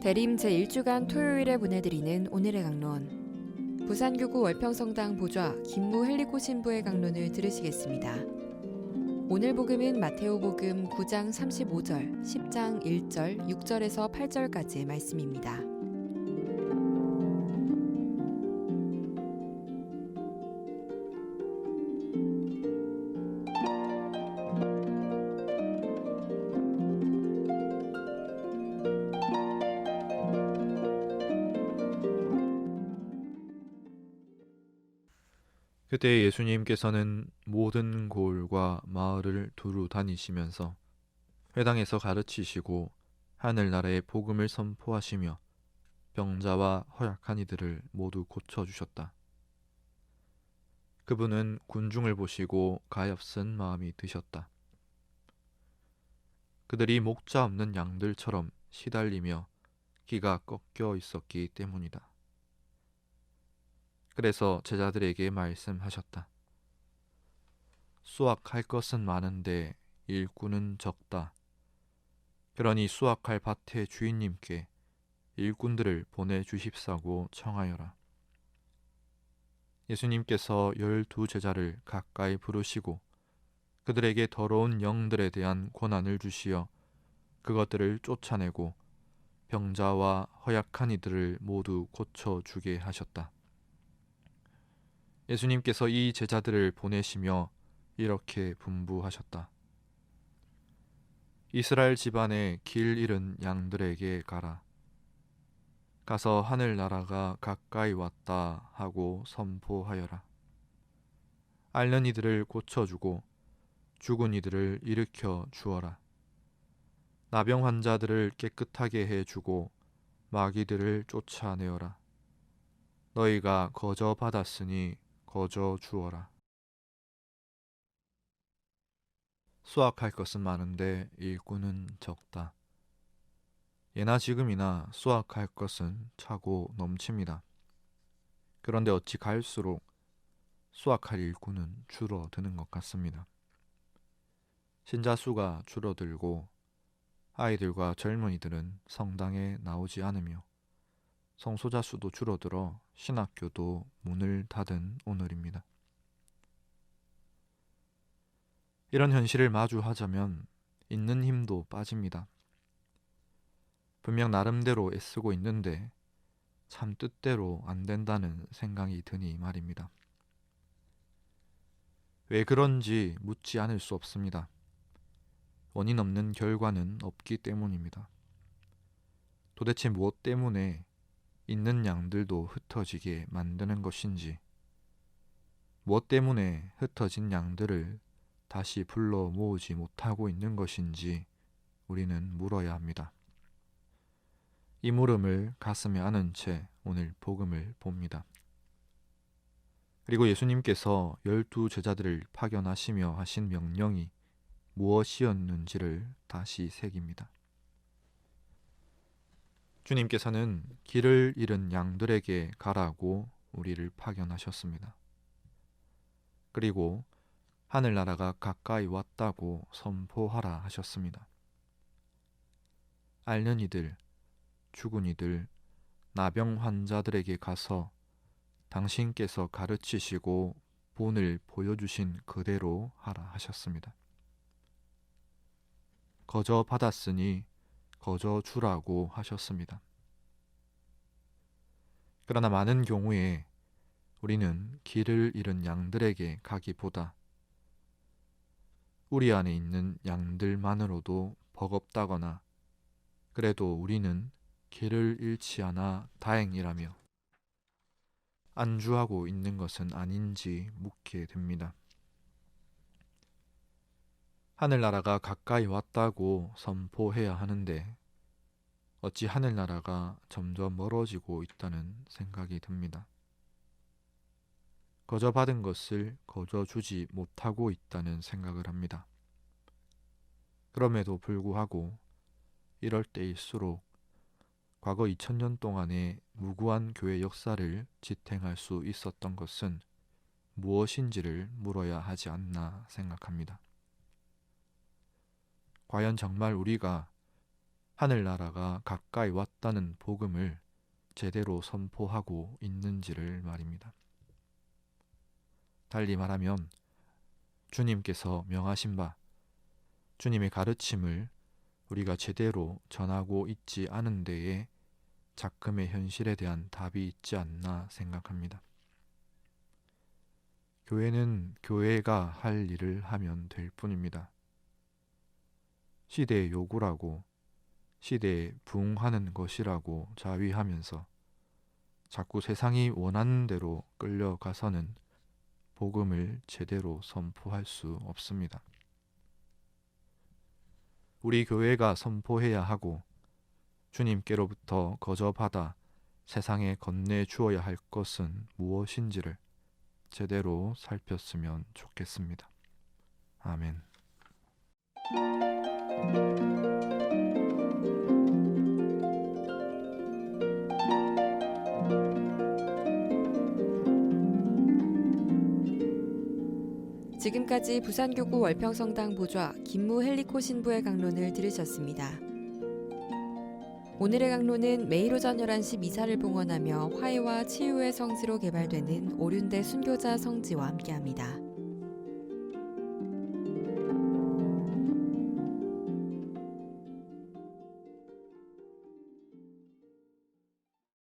대림 제1주간 토요일에 보내드리는 오늘의 강론. 부산교구 월평성당 보좌 김무 헬리코 신부의 강론을 들으시겠습니다. 오늘 복음은 마테오복음 9장 35절, 10장 1절, 6절에서 8절까지의 말씀입니다. 그때 예수님께서는 모든 고을과 마을을 두루 다니시면서 회당에서 가르치시고 하늘나라의 복음을 선포하시며 병자와 허약한 이들을 모두 고쳐주셨다. 그분은 군중을 보시고 가엾은 마음이 드셨다. 그들이 목자 없는 양들처럼 시달리며 기가 꺾여 있었기 때문이다. 그래서 제자들에게 말씀하셨다. 수확할 것은 많은데 일꾼은 적다. 그러니 수확할 밭의 주인님께 일꾼들을 보내주십사고 청하여라. 예수님께서 12 제자를 가까이 부르시고 그들에게 더러운 영들에 대한 권한을 주시어 그것들을 쫓아내고 병자와 허약한 이들을 모두 고쳐주게 하셨다. 예수님께서 이 제자들을 보내시며 이렇게 분부하셨다. 이스라엘 집안에 길 잃은 양들에게 가라. 가서 하늘나라가 가까이 왔다 하고 선포하여라. 앓는 이들을 고쳐주고 죽은 이들을 일으켜 주어라. 나병 환자들을 깨끗하게 해주고 마귀들을 쫓아내어라. 너희가 거저 받았으니 거저 주어라. 수확할 것은 많은데 일꾼은 적다. 예나 지금이나 수확할 것은 차고 넘칩니다. 그런데 어찌 갈수록 수확할 일꾼은 줄어드는 것 같습니다. 신자 수가 줄어들고 아이들과 젊은이들은 성당에 나오지 않으며 성소자 수도 줄어들어 신학교도 문을 닫은 오늘입니다. 이런 현실을 마주하자면 있는 힘도 빠집니다. 분명 나름대로 애쓰고 있는데 참 뜻대로 안 된다는 생각이 드니 말입니다. 왜 그런지 묻지 않을 수 없습니다. 원인 없는 결과는 없기 때문입니다. 도대체 무엇 때문에 있는 양들도 흩어지게 만드는 것인지, 무엇 때문에 흩어진 양들을 다시 불러 모으지 못하고 있는 것인지 우리는 물어야 합니다. 이 물음을 가슴에 안은 채 오늘 복음을 봅니다. 그리고 예수님께서 12 제자들을 파견하시며 하신 명령이 무엇이었는지를 다시 새깁니다. 주님께서는 길을 잃은 양들에게 가라고 우리를 파견하셨습니다. 그리고 하늘나라가 가까이 왔다고 선포하라 하셨습니다. 앓는 이들, 죽은 이들, 나병 환자들에게 가서 당신께서 가르치시고 본을 보여주신 그대로 하라 하셨습니다. 거저 받았으니 거저 주라고 하셨습니다. 그러나 많은 경우에 우리는 길을 잃은 양들에게 가기보다 우리 안에 있는 양들만으로도 버겁다거나 그래도 우리는 길을 잃지 않아 다행이라며 안주하고 있는 것은 아닌지 묻게 됩니다. 하늘나라가 가까이 왔다고 선포해야 하는데 어찌 하늘나라가 점점 멀어지고 있다는 생각이 듭니다. 거저 받은 것을 거저 주지 못하고 있다는 생각을 합니다. 그럼에도 불구하고 이럴 때일수록 과거 2000년 동안의 무구한 교회 역사를 지탱할 수 있었던 것은 무엇인지를 물어야 하지 않나 생각합니다. 과연 정말 우리가 하늘나라가 가까이 왔다는 복음을 제대로 선포하고 있는지를 말입니다. 달리 말하면 주님께서 명하신 바 주님의 가르침을 우리가 제대로 전하고 있지 않은 데에 작금의 현실에 대한 답이 있지 않나 생각합니다. 교회는 교회가 할 일을 하면 될 뿐입니다. 시대의 요구라고, 시대에 부응하는 것이라고 자위하면서 자꾸 세상이 원하는 대로 끌려가서는 복음을 제대로 선포할 수 없습니다. 우리 교회가 선포해야 하고 주님께로부터 거저받아 세상에 건네주어야 할 것은 무엇인지를 제대로 살폈으면 좋겠습니다. 아멘. 지금까지 부산교구 월평성당 보좌 김무 헬리코 신부의 강론을 들으셨습니다. 오늘의 강론은 매일 오전 11시 미사를 봉헌하며 화해와 치유의 성지로 개발되는 오륜대 순교자 성지와 함께합니다.